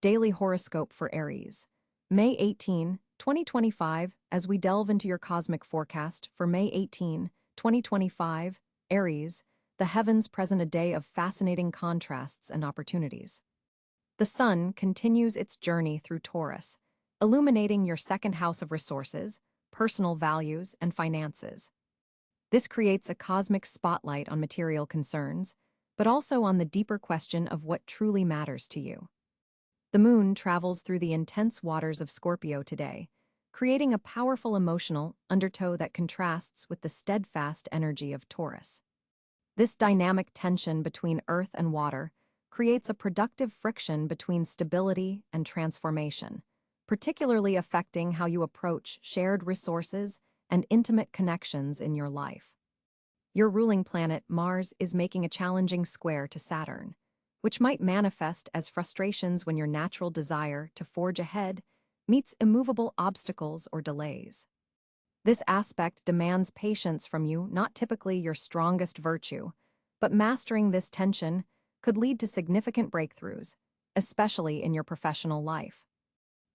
Daily Horoscope for Aries. May 18, 2025, as we delve into your cosmic forecast for May 18, 2025, Aries, the heavens present a day of fascinating contrasts and opportunities. The sun continues its journey through Taurus, illuminating your second house of resources, personal values, and finances. This creates a cosmic spotlight on material concerns, but also on the deeper question of what truly matters to you. The moon travels through the intense waters of Scorpio today, creating a powerful emotional undertow that contrasts with the steadfast energy of Taurus. This dynamic tension between earth and water creates a productive friction between stability and transformation, particularly affecting how you approach shared resources and intimate connections in your life. Your ruling planet, Mars, is making a challenging square to Saturn, which might manifest as frustrations when your natural desire to forge ahead meets immovable obstacles or delays. This aspect demands patience from you, not typically your strongest virtue, but mastering this tension could lead to significant breakthroughs, especially in your professional life.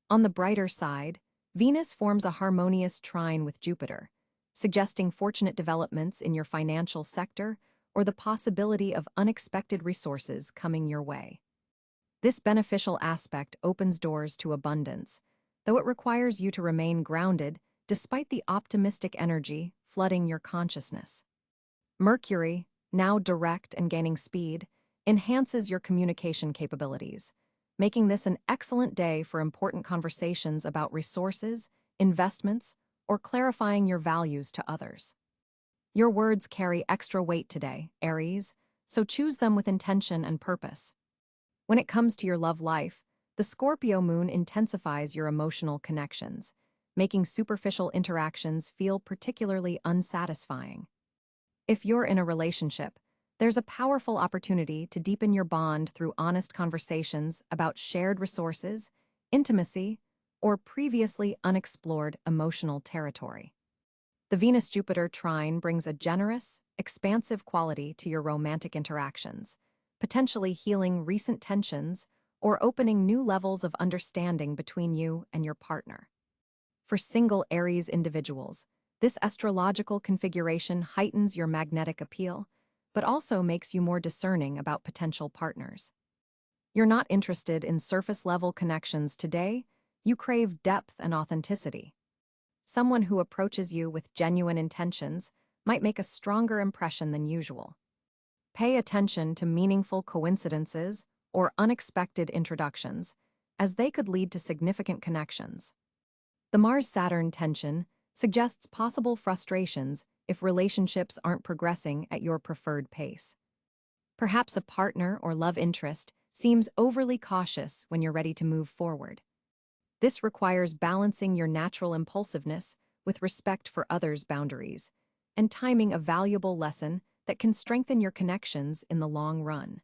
On the brighter side, Venus forms a harmonious trine with Jupiter, suggesting fortunate developments in your financial sector or the possibility of unexpected resources coming your way. This beneficial aspect opens doors to abundance, though it requires you to remain grounded despite the optimistic energy flooding your consciousness. Mercury, now direct and gaining speed, enhances your communication capabilities, making this an excellent day for important conversations about resources, investments, or clarifying your values to others. Your words carry extra weight today, Aries, so choose them with intention and purpose. When it comes to your love life, the Scorpio moon intensifies your emotional connections, making superficial interactions feel particularly unsatisfying. If you're in a relationship, there's a powerful opportunity to deepen your bond through honest conversations about shared resources, intimacy, or previously unexplored emotional territory. The Venus-Jupiter trine brings a generous, expansive quality to your romantic interactions, potentially healing recent tensions or opening new levels of understanding between you and your partner. For single Aries individuals, this astrological configuration heightens your magnetic appeal, but also makes you more discerning about potential partners. You're not interested in surface-level connections today, you crave depth and authenticity. Someone who approaches you with genuine intentions might make a stronger impression than usual. Pay attention to meaningful coincidences or unexpected introductions, as they could lead to significant connections. The Mars-Saturn tension suggests possible frustrations if relationships aren't progressing at your preferred pace. Perhaps a partner or love interest seems overly cautious when you're ready to move forward. This requires balancing your natural impulsiveness with respect for others' boundaries, and timing a valuable lesson that can strengthen your connections in the long run.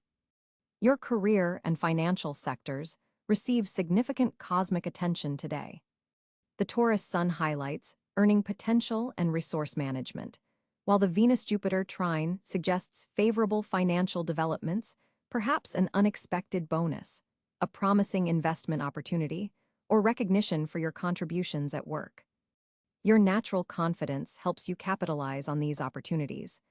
Your career and financial sectors receive significant cosmic attention today. The Taurus sun highlights earning potential and resource management, while the Venus-Jupiter trine suggests favorable financial developments, perhaps an unexpected bonus, a promising investment opportunity, or recognition for your contributions at work. Your natural confidence helps you capitalize on these opportunities,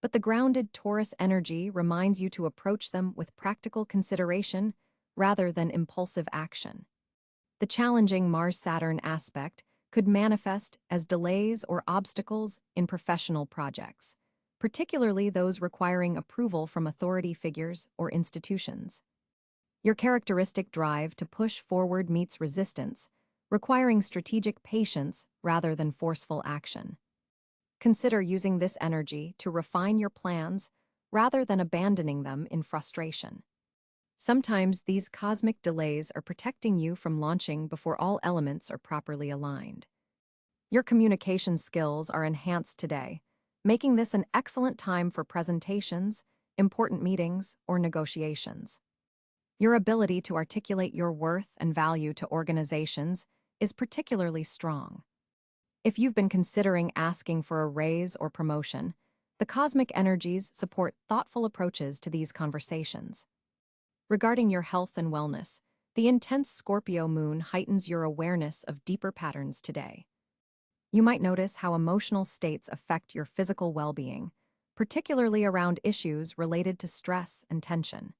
but the grounded Taurus energy reminds you to approach them with practical consideration rather than impulsive action. The challenging Mars-Saturn aspect could manifest as delays or obstacles in professional projects, particularly those requiring approval from authority figures or institutions. Your characteristic drive to push forward meets resistance, requiring strategic patience rather than forceful action. Consider using this energy to refine your plans rather than abandoning them in frustration. Sometimes these cosmic delays are protecting you from launching before all elements are properly aligned. Your communication skills are enhanced today, making this an excellent time for presentations, important meetings, or negotiations. Your ability to articulate your worth and value to organizations is particularly strong. If you've been considering asking for a raise or promotion, the cosmic energies support thoughtful approaches to these conversations. Regarding your health and wellness, The intense Scorpio moon heightens your awareness of deeper patterns today. You might notice how emotional states affect your physical well-being, particularly around issues related to stress and tension.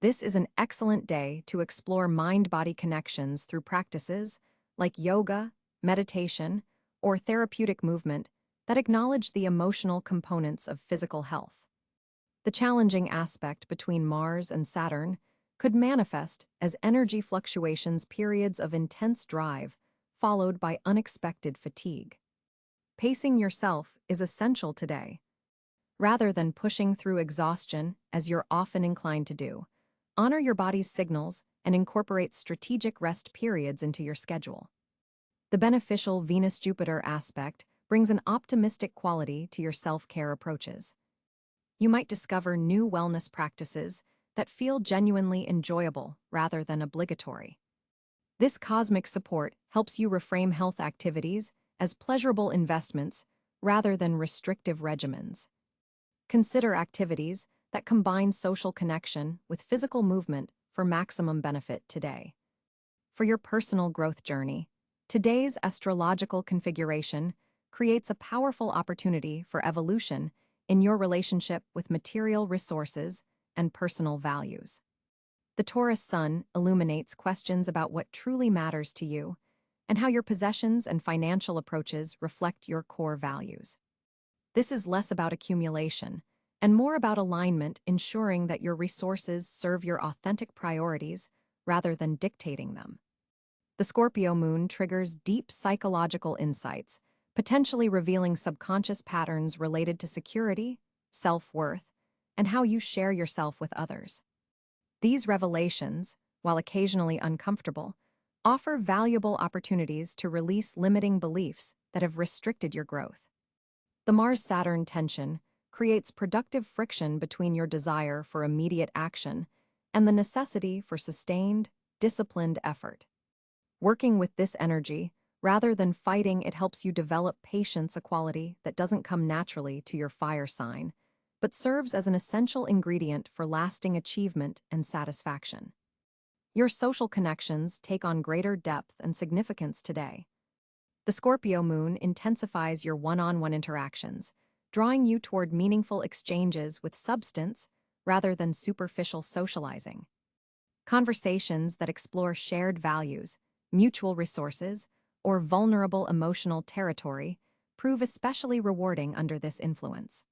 This is an excellent day to explore mind-body connections through practices like yoga, meditation, or therapeutic movement that acknowledge the emotional components of physical health. The challenging aspect between Mars and Saturn could manifest as energy fluctuations, periods of intense drive, followed by unexpected fatigue. Pacing yourself is essential today. Rather than pushing through exhaustion, as you're often inclined to do, honor your body's signals and incorporate strategic rest periods into your schedule. The beneficial Venus-Jupiter aspect brings an optimistic quality to your self-care approaches. You might discover new wellness practices that feel genuinely enjoyable rather than obligatory. This cosmic support helps you reframe health activities as pleasurable investments rather than restrictive regimens. Consider activities that combine social connection with physical movement for maximum benefit today. For your personal growth journey, today's astrological configuration creates a powerful opportunity for evolution in your relationship with material resources and personal values. The Taurus sun illuminates questions about what truly matters to you and how your possessions and financial approaches reflect your core values. This is less about accumulation and more about alignment, ensuring that your resources serve your authentic priorities rather than dictating them. The Scorpio moon triggers deep psychological insights, potentially revealing subconscious patterns related to security, self-worth, and how you share yourself with others. These revelations, while occasionally uncomfortable, offer valuable opportunities to release limiting beliefs that have restricted your growth. The Mars-Saturn tension creates productive friction between your desire for immediate action and the necessity for sustained, disciplined effort. Working with this energy, rather than fighting it, helps you develop patience, a quality that doesn't come naturally to your fire sign, but serves as an essential ingredient for lasting achievement and satisfaction. Your social connections take on greater depth and significance today. The Scorpio moon intensifies your one-on-one interactions, drawing you toward meaningful exchanges with substance rather than superficial socializing. Conversations that explore shared values, mutual resources, or vulnerable emotional territory prove especially rewarding under this influence.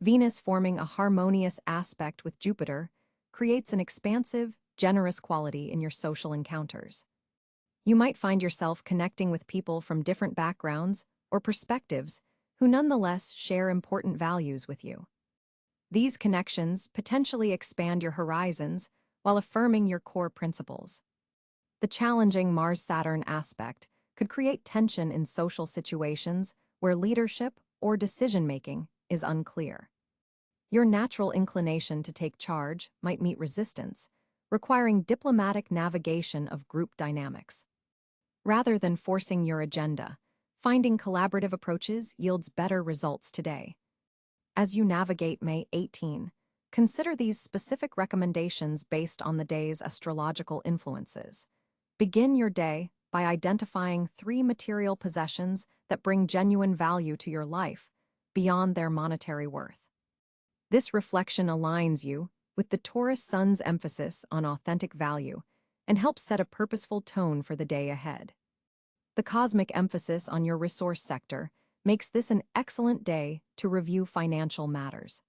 Venus forming a harmonious aspect with Jupiter creates an expansive, generous quality in your social encounters. You might find yourself connecting with people from different backgrounds or perspectives who nonetheless share important values with you. These connections potentially expand your horizons while affirming your core principles. The challenging Mars-Saturn aspect could create tension in social situations where leadership or decision-making is unclear. Your natural inclination to take charge might meet resistance, requiring diplomatic navigation of group dynamics. Rather than forcing your agenda, finding collaborative approaches yields better results today. As you navigate May 18, consider these specific recommendations based on the day's astrological influences. Begin your day by identifying 3 material possessions that bring genuine value to your life, beyond their monetary worth. This reflection aligns you with the Taurus sun's emphasis on authentic value and helps set a purposeful tone for the day ahead. The cosmic emphasis on your resource sector makes this an excellent day to review financial matters.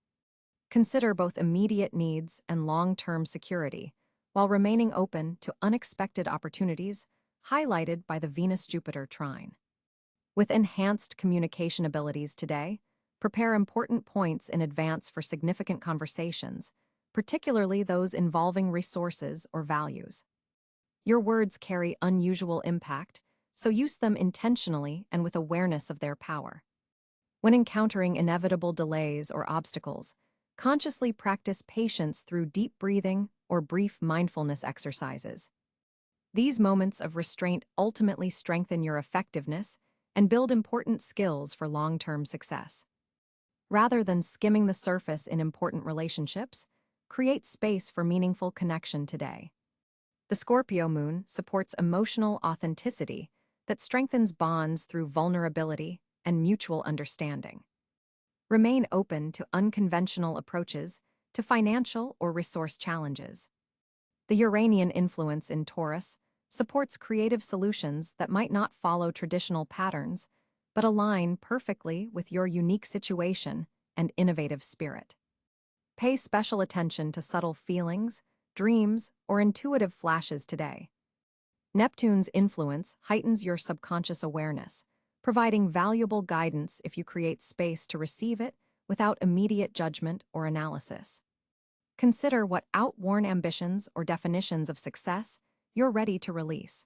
Consider both immediate needs and long-term security, while remaining open to unexpected opportunities highlighted by the Venus-Jupiter trine. With enhanced communication abilities today, prepare important points in advance for significant conversations, particularly those involving resources or values. Your words carry unusual impact, so use them intentionally and with awareness of their power. When encountering inevitable delays or obstacles, consciously practice patience through deep breathing or brief mindfulness exercises. These moments of restraint ultimately strengthen your effectiveness and build important skills for long-term success. Rather than skimming the surface in important relationships, create space for meaningful connection today. The Scorpio moon supports emotional authenticity that strengthens bonds through vulnerability and mutual understanding. Remain open to unconventional approaches to financial or resource challenges. The Uranian influence in Taurus supports creative solutions that might not follow traditional patterns, but align perfectly with your unique situation and innovative spirit. Pay special attention to subtle feelings, dreams, or intuitive flashes today. Neptune's influence heightens your subconscious awareness, providing valuable guidance if you create space to receive it without immediate judgment or analysis. Consider what outworn ambitions or definitions of success you're ready to release.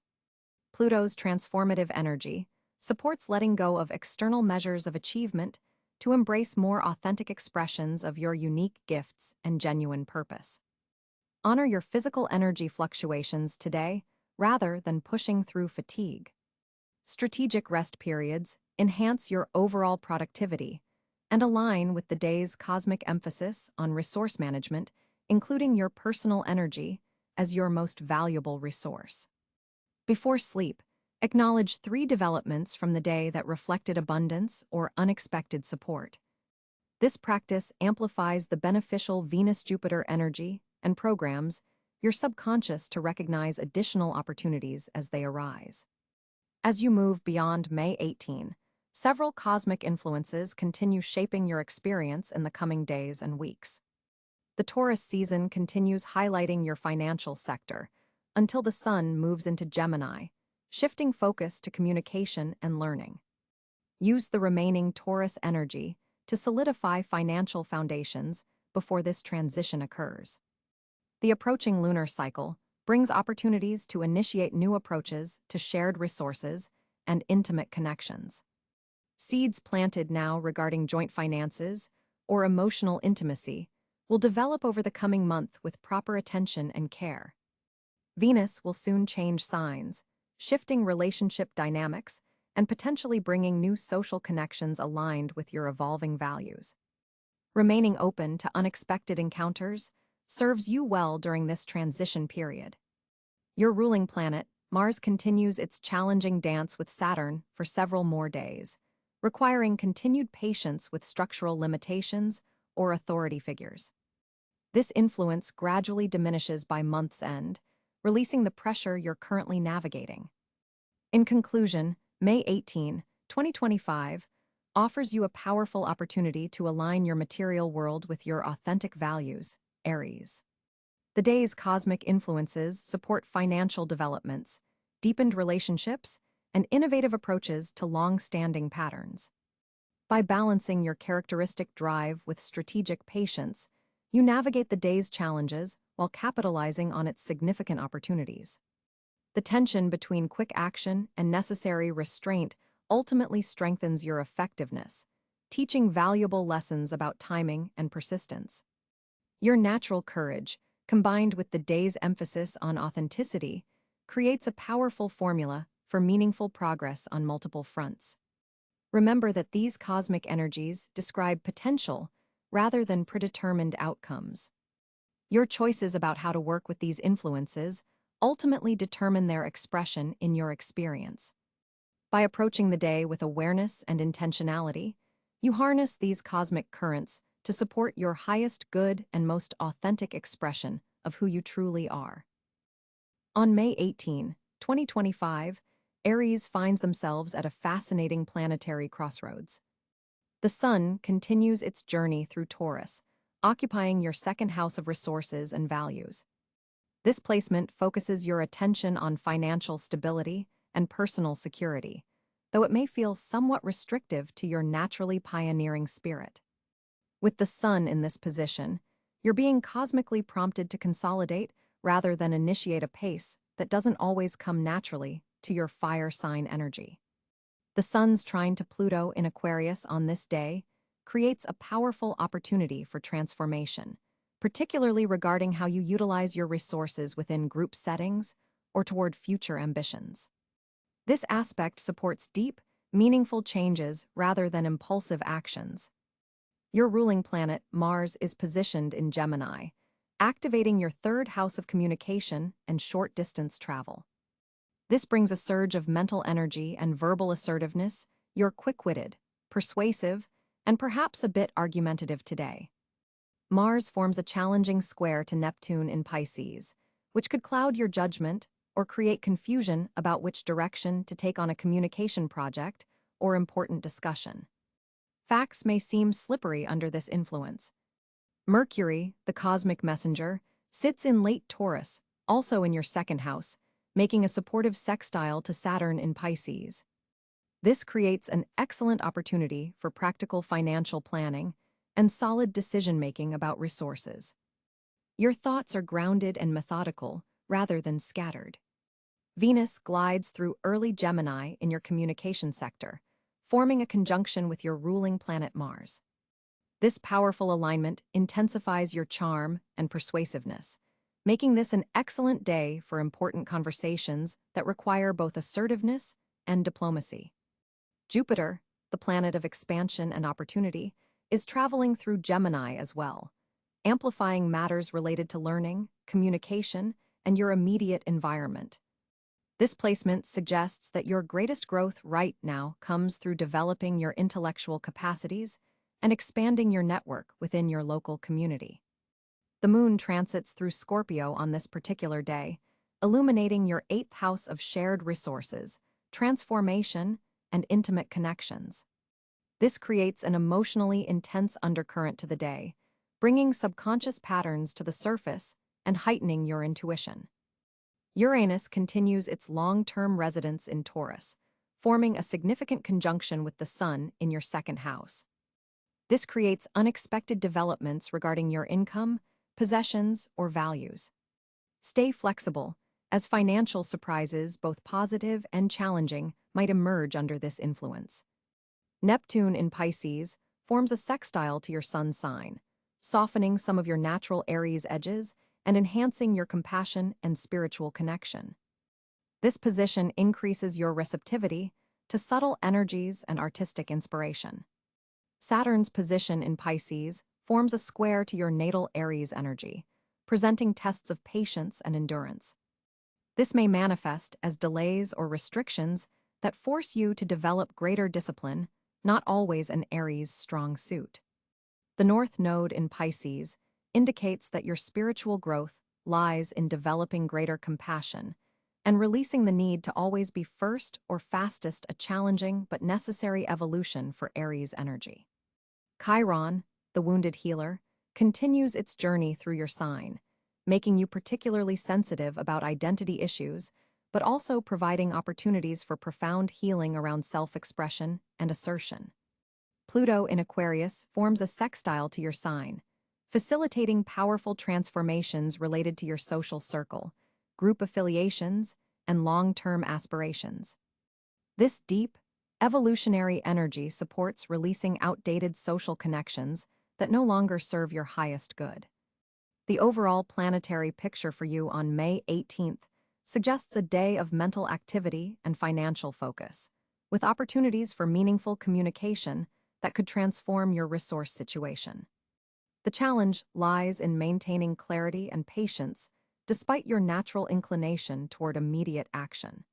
Pluto's transformative energy supports letting go of external measures of achievement to embrace more authentic expressions of your unique gifts and genuine purpose. Honor your physical energy fluctuations today rather than pushing through fatigue. Strategic rest periods enhance your overall productivity and align with the day's cosmic emphasis on resource management, including your personal energy as your most valuable resource. Before sleep, acknowledge 3 developments from the day that reflected abundance or unexpected support. This practice amplifies the beneficial Venus-Jupiter energy and programs your subconscious to recognize additional opportunities as they arise. As you move beyond May 18, several cosmic influences continue shaping your experience in the coming days and weeks. The Taurus season continues highlighting your financial sector until the Sun moves into Gemini, shifting focus to communication and learning. Use the remaining Taurus energy to solidify financial foundations before this transition occurs. The approaching lunar cycle brings opportunities to initiate new approaches to shared resources and intimate connections. Seeds planted now regarding joint finances or emotional intimacy will develop over the coming month with proper attention and care. Venus will soon change signs, shifting relationship dynamics and potentially bringing new social connections aligned with your evolving values. Remaining open to unexpected encounters serves you well during this transition period. Your ruling planet, Mars, continues its challenging dance with Saturn for several more days, requiring continued patience with structural limitations or authority figures. This influence gradually diminishes by month's end, releasing the pressure you're currently navigating. In conclusion, May 18, 2025, offers you a powerful opportunity to align your material world with your authentic values, Aries. The day's cosmic influences support financial developments, deepened relationships, and innovative approaches to long-standing patterns. By balancing your characteristic drive with strategic patience, you navigate the day's challenges while capitalizing on its significant opportunities. The tension between quick action and necessary restraint ultimately strengthens your effectiveness, teaching valuable lessons about timing and persistence. Your natural courage, combined with the day's emphasis on authenticity, creates a powerful formula for meaningful progress on multiple fronts. Remember that these cosmic energies describe potential rather than predetermined outcomes. Your choices about how to work with these influences ultimately determine their expression in your experience. By approaching the day with awareness and intentionality, you harness these cosmic currents to support your highest good and most authentic expression of who you truly are. On May 18, 2025, Aries finds themselves at a fascinating planetary crossroads. The Sun continues its journey through Taurus, occupying your second house of resources and values. This placement focuses your attention on financial stability and personal security, though it may feel somewhat restrictive to your naturally pioneering spirit. With the Sun in this position, you're being cosmically prompted to consolidate rather than initiate a pace that doesn't always come naturally to your fire sign energy. The Sun's trine to Pluto in Aquarius on this day creates a powerful opportunity for transformation, particularly regarding how you utilize your resources within group settings or toward future ambitions. This aspect supports deep, meaningful changes rather than impulsive actions. Your ruling planet, Mars, is positioned in Gemini, activating your third house of communication and short-distance travel. This brings a surge of mental energy and verbal assertiveness. You're quick-witted, persuasive, and perhaps a bit argumentative today. Mars forms a challenging square to Neptune in Pisces, which could cloud your judgment or create confusion about which direction to take on a communication project or important discussion. Facts may seem slippery under this influence. Mercury, the cosmic messenger, sits in late Taurus, also in your second house, making a supportive sextile to Saturn in Pisces. This creates an excellent opportunity for practical financial planning and solid decision-making about resources. Your thoughts are grounded and methodical rather than scattered. Venus glides through early Gemini in your communication sector, forming a conjunction with your ruling planet Mars. This powerful alignment intensifies your charm and persuasiveness, making this an excellent day for important conversations that require both assertiveness and diplomacy. Jupiter, the planet of expansion and opportunity, is traveling through Gemini as well, amplifying matters related to learning, communication, and your immediate environment. This placement suggests that your greatest growth right now comes through developing your intellectual capacities and expanding your network within your local community. The moon transits through Scorpio on this particular day, illuminating your eighth house of shared resources, transformation, and intimate connections. This creates an emotionally intense undercurrent to the day, bringing subconscious patterns to the surface and heightening your intuition. Uranus continues its long-term residence in Taurus, forming a significant conjunction with the Sun in your second house. This creates unexpected developments regarding your income, possessions, or values. Stay flexible, as financial surprises, both positive and challenging, might emerge under this influence. Neptune in Pisces forms a sextile to your Sun sign, softening some of your natural Aries edges and enhancing your compassion and spiritual connection. This position increases your receptivity to subtle energies and artistic inspiration. Saturn's position in Pisces forms a square to your natal Aries energy, presenting tests of patience and endurance. This may manifest as delays or restrictions that force you to develop greater discipline, not always an Aries' strong suit. The North Node in Pisces indicates that your spiritual growth lies in developing greater compassion and releasing the need to always be first or fastest, a challenging but necessary evolution for Aries energy. Chiron, the wounded healer, continues its journey through your sign, making you particularly sensitive about identity issues, but also providing opportunities for profound healing around self-expression and assertion. Pluto in Aquarius forms a sextile to your sign, facilitating powerful transformations related to your social circle, group affiliations, and long-term aspirations. This deep, evolutionary energy supports releasing outdated social connections that no longer serve your highest good. The overall planetary picture for you on May 18th suggests a day of mental activity and financial focus, with opportunities for meaningful communication that could transform your resource situation. The challenge lies in maintaining clarity and patience despite your natural inclination toward immediate action.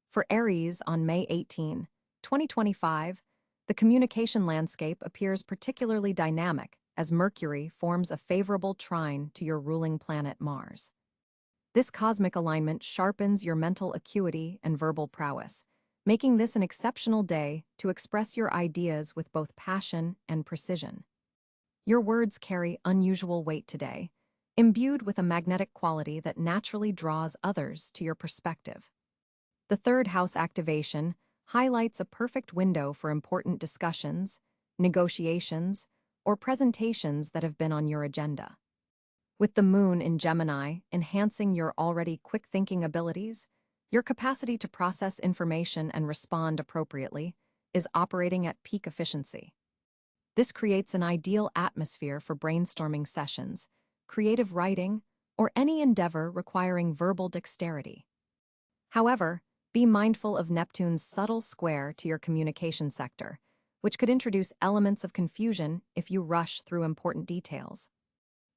For Aries on May 18, 2025, the communication landscape appears particularly dynamic as Mercury forms a favorable trine to your ruling planet Mars. This cosmic alignment sharpens your mental acuity and verbal prowess, making this an exceptional day to express your ideas with both passion and precision. Your words carry unusual weight today, imbued with a magnetic quality that naturally draws others to your perspective. The third house activation highlights a perfect window for important discussions, negotiations, or presentations that have been on your agenda. With the moon in Gemini enhancing your already quick-thinking abilities, your capacity to process information and respond appropriately is operating at peak efficiency. This creates an ideal atmosphere for brainstorming sessions, creative writing, or any endeavor requiring verbal dexterity. However, be mindful of Neptune's subtle square to your communication sector, which could introduce elements of confusion if you rush through important details.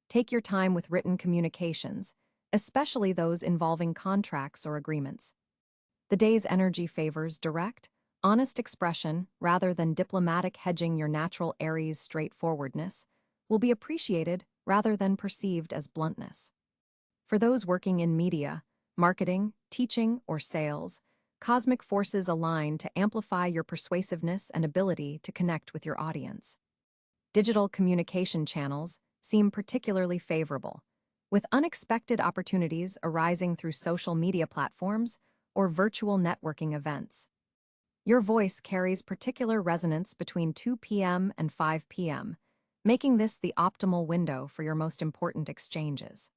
take your time with written communications, especially those involving contracts or agreements. The day's energy favors direct, honest expression rather than diplomatic hedging. Your natural Aries straightforwardness will be appreciated rather than perceived as bluntness. For those working in media, marketing, teaching, or sales, cosmic forces align to amplify your persuasiveness and ability to connect with your audience. Digital communication channels seem particularly favorable, with unexpected opportunities arising through social media platforms or virtual networking events. Your voice carries particular resonance between 2 p.m. and 5 p.m., making this the optimal window for your most important exchanges.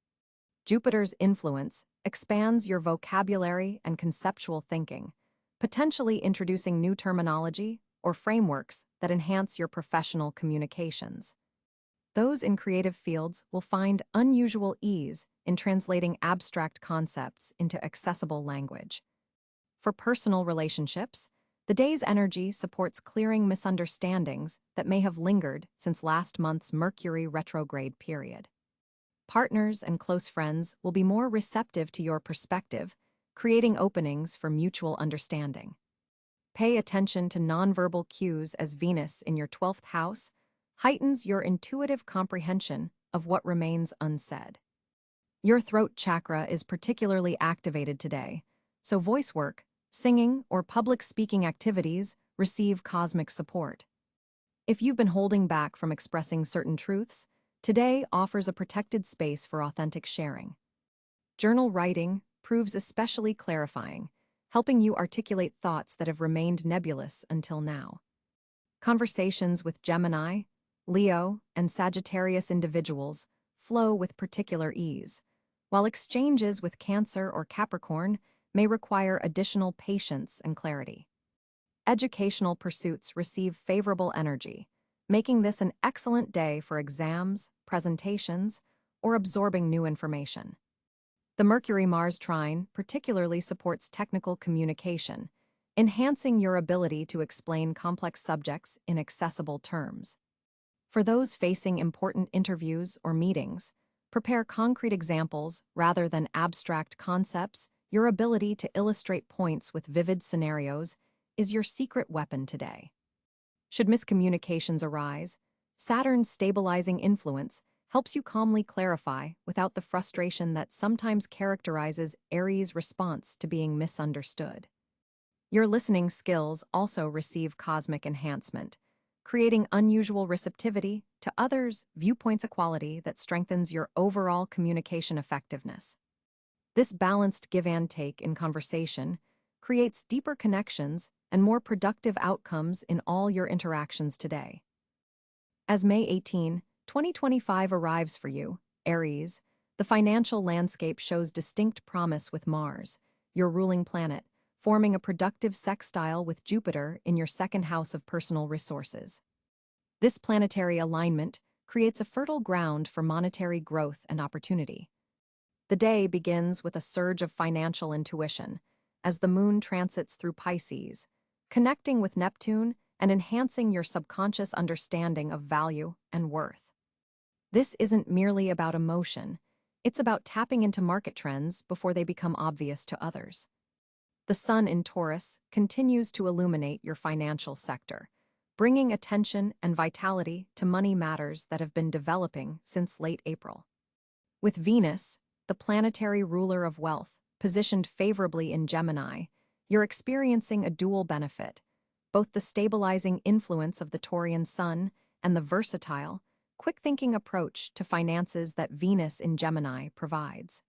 Jupiter's influence expands your vocabulary and conceptual thinking, potentially introducing new terminology or frameworks that enhance your professional communications. Those in creative fields will find unusual ease in translating abstract concepts into accessible language. For personal relationships, the day's energy supports clearing misunderstandings that may have lingered since last month's Mercury retrograde period. Partners and close friends will be more receptive to your perspective, creating openings for mutual understanding. Pay attention to nonverbal cues, as Venus in your 12th house heightens your intuitive comprehension of what remains unsaid. Your throat chakra is particularly activated today, so voice work, singing, or public speaking activities receive cosmic support. If you've been holding back from expressing certain truths, today offers a protected space for authentic sharing. Journal writing proves especially clarifying, helping you articulate thoughts that have remained nebulous until now. Conversations with Gemini, Leo, and Sagittarius individuals flow with particular ease, while exchanges with Cáncer or Capricorn may require additional patience and clarity. Educational pursuits receive favorable energy, making this an excellent day for exams, presentations, or absorbing new information. The Mercury-Mars trine particularly supports technical communication, enhancing your ability to explain complex subjects in accessible terms. For those facing important interviews or meetings, prepare concrete examples rather than abstract concepts. Your ability to illustrate points with vivid scenarios is your secret weapon today. Should miscommunications arise, Saturn's stabilizing influence helps you calmly clarify without the frustration that sometimes characterizes Aries' response to being misunderstood. Your listening skills also receive cosmic enhancement, creating unusual receptivity to others' viewpoints, a quality that strengthens your overall communication effectiveness. This balanced give and take in conversation creates deeper connections and more productive outcomes in all your interactions today. As May 18, 2025 arrives for you, Aries, the financial landscape shows distinct promise with Mars, your ruling planet, forming a productive sextile with Jupiter in your second house of personal resources. This planetary alignment creates a fertile ground for monetary growth and opportunity. The day begins with a surge of financial intuition as the moon transits through Pisces, connecting with Neptune and enhancing your subconscious understanding of value and worth. This isn't merely about emotion, it's about tapping into market trends before they become obvious to others. The sun in Taurus continues to illuminate your financial sector, bringing attention and vitality to money matters that have been developing since late April. With Venus, the planetary ruler of wealth, positioned favorably in Gemini, you're experiencing a dual benefit, both the stabilizing influence of the Taurian sun and the versatile, quick-thinking approach to finances that Venus in Gemini provides.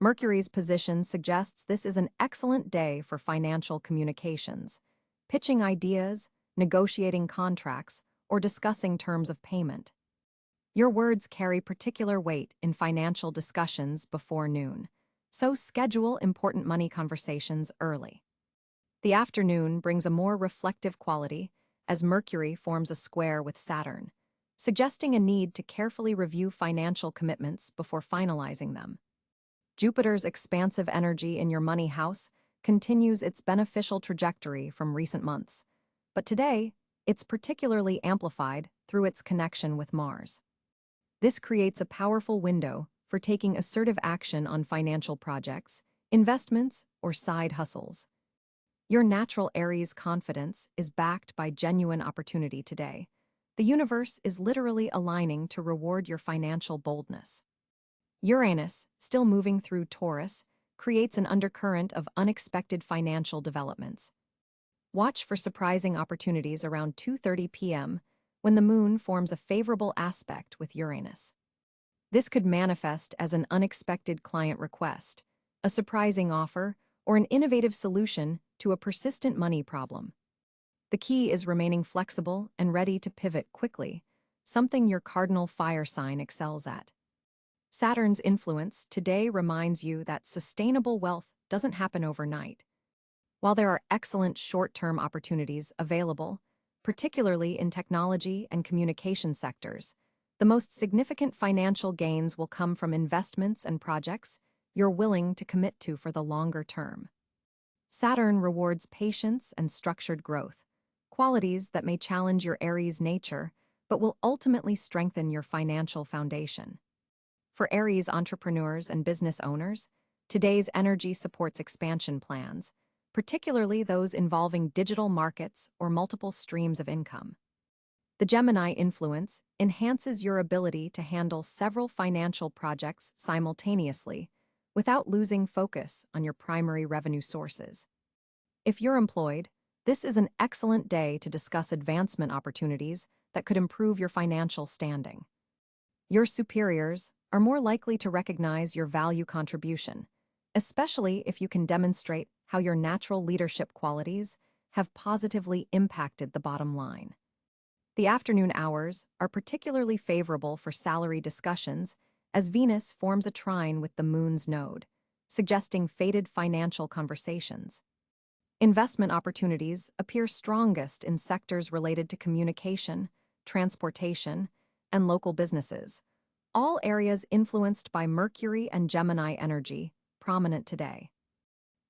Mercury's position suggests this is an excellent day for financial communications, pitching ideas, negotiating contracts, or discussing terms of payment. Your words carry particular weight in financial discussions before noon, so schedule important money conversations early. The afternoon brings a more reflective quality as Mercury forms a square with Saturn, suggesting a need to carefully review financial commitments before finalizing them. Jupiter's expansive energy in your money house continues its beneficial trajectory from recent months, but today it's particularly amplified through its connection with Mars. This creates a powerful window for taking assertive action on financial projects, investments, or side hustles. Your natural Aries confidence is backed by genuine opportunity today. The universe is literally aligning to reward your financial boldness. Uranus, still moving through Taurus, creates an undercurrent of unexpected financial developments. Watch for surprising opportunities around 2:30 p.m. when the moon forms a favorable aspect with Uranus. This could manifest as an unexpected client request, a surprising offer, or an innovative solution to a persistent money problem. The key is remaining flexible and ready to pivot quickly, something your cardinal fire sign excels at. Saturn's influence today reminds you that sustainable wealth doesn't happen overnight. While there are excellent short-term opportunities available, particularly in technology and communication sectors, the most significant financial gains will come from investments and projects you're willing to commit to for the longer term. Saturn rewards patience and structured growth, qualities that may challenge your Aries nature but will ultimately strengthen your financial foundation. For Aries entrepreneurs and business owners, today's energy supports expansion plans, particularly those involving digital markets or multiple streams of income. The Gemini influence enhances your ability to handle several financial projects simultaneously without losing focus on your primary revenue sources. If you're employed, this is an excellent day to discuss advancement opportunities that could improve your financial standing. Your superiors are more likely to recognize your value contribution, especially if you can demonstrate how your natural leadership qualities have positively impacted the bottom line. The afternoon hours are particularly favorable for salary discussions as Venus forms a trine with the moon's node, suggesting fated financial conversations. Investment opportunities appear strongest in sectors related to communication, transportation, and local businesses, all areas influenced by Mercury and Gemini energy, prominent today.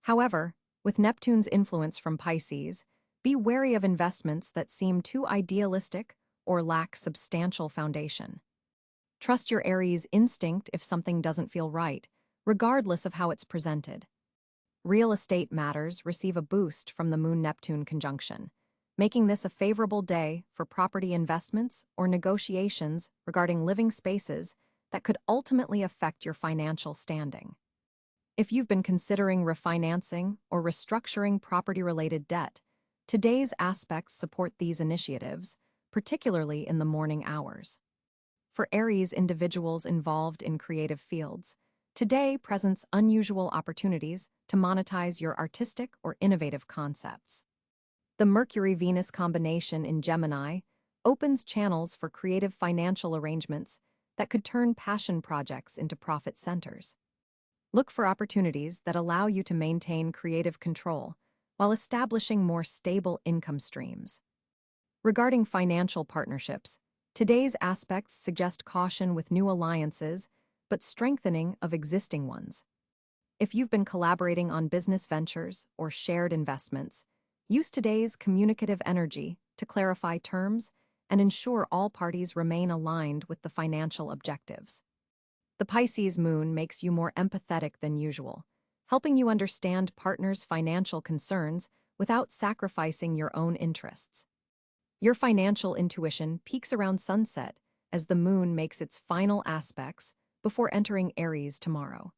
However, with Neptune's influence from Pisces, be wary of investments that seem too idealistic or lack substantial foundation. Trust your Aries instinct if something doesn't feel right, regardless of how it's presented. Real estate matters receive a boost from the Moon-Neptune conjunction, making this a favorable day for property investments or negotiations regarding living spaces that could ultimately affect your financial standing. If you've been considering refinancing or restructuring property-related debt, today's aspects support these initiatives, particularly in the morning hours. For Aries individuals involved in creative fields, today presents unusual opportunities to monetize your artistic or innovative concepts. The Mercury-Venus combination in Gemini opens channels for creative financial arrangements that could turn passion projects into profit centers. Look for opportunities that allow you to maintain creative control while establishing more stable income streams. Regarding financial partnerships, today's aspects suggest caution with new alliances, but strengthening of existing ones. If you've been collaborating on business ventures or shared investments, use today's communicative energy to clarify terms and ensure all parties remain aligned with the financial objectives. The Pisces moon makes you more empathetic than usual, helping you understand partners' financial concerns without sacrificing your own interests. Your financial intuition peaks around sunset as the moon makes its final aspects before entering Aries tomorrow.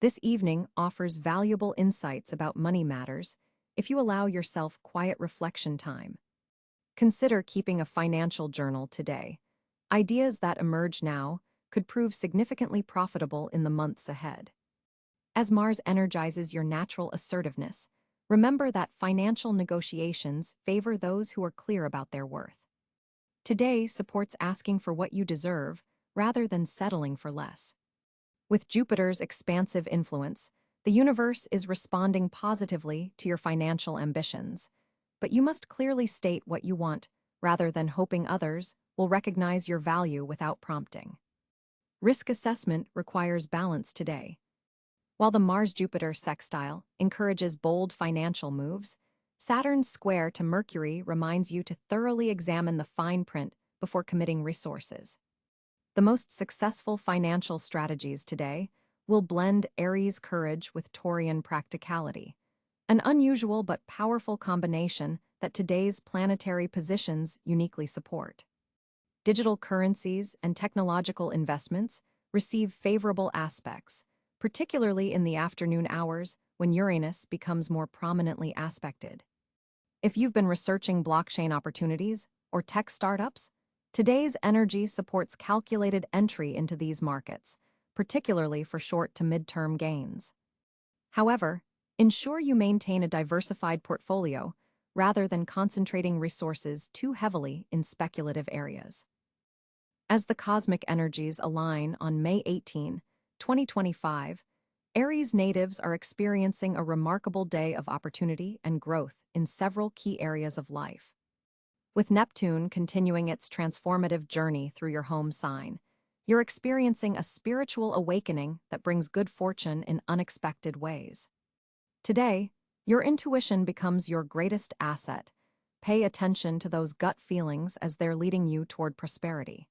This evening offers valuable insights about money matters if you allow yourself quiet reflection time. Consider keeping a financial journal today. Ideas that emerge now could prove significantly profitable in the months ahead. As Mars energizes your natural assertiveness, remember that financial negotiations favor those who are clear about their worth. Today supports asking for what you deserve rather than settling for less. With Jupiter's expansive influence, the universe is responding positively to your financial ambitions, but you must clearly state what you want rather than hoping others will recognize your value without prompting. Risk assessment requires balance today. While the Mars-Jupiter sextile encourages bold financial moves, Saturn's square to Mercury reminds you to thoroughly examine the fine print before committing resources. The most successful financial strategies today will blend Aries courage with Taurian practicality, an unusual but powerful combination that today's planetary positions uniquely support. Digital currencies and technological investments receive favorable aspects, particularly in the afternoon hours when Uranus becomes more prominently aspected. If you've been researching blockchain opportunities or tech startups, today's energy supports calculated entry into these markets, particularly for short to mid-term gains. However, ensure you maintain a diversified portfolio rather than concentrating resources too heavily in speculative areas. As the cosmic energies align on May 18, 2025, Aries natives are experiencing a remarkable day of opportunity and growth in several key areas of life. With Neptune continuing its transformative journey through your home sign, you're experiencing a spiritual awakening that brings good fortune in unexpected ways. Today, your intuition becomes your greatest asset. Pay attention to those gut feelings as they're leading you toward prosperity.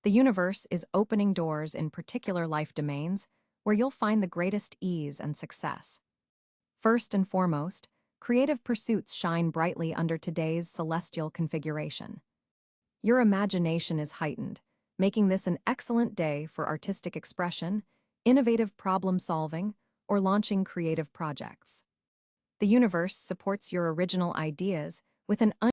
The universe is opening doors in particular life domains where you'll find the greatest ease and success. First and foremost, creative pursuits shine brightly under today's celestial configuration. Your imagination is heightened, making this an excellent day for artistic expression, innovative problem solving, or launching creative projects. The universe supports your original ideas with an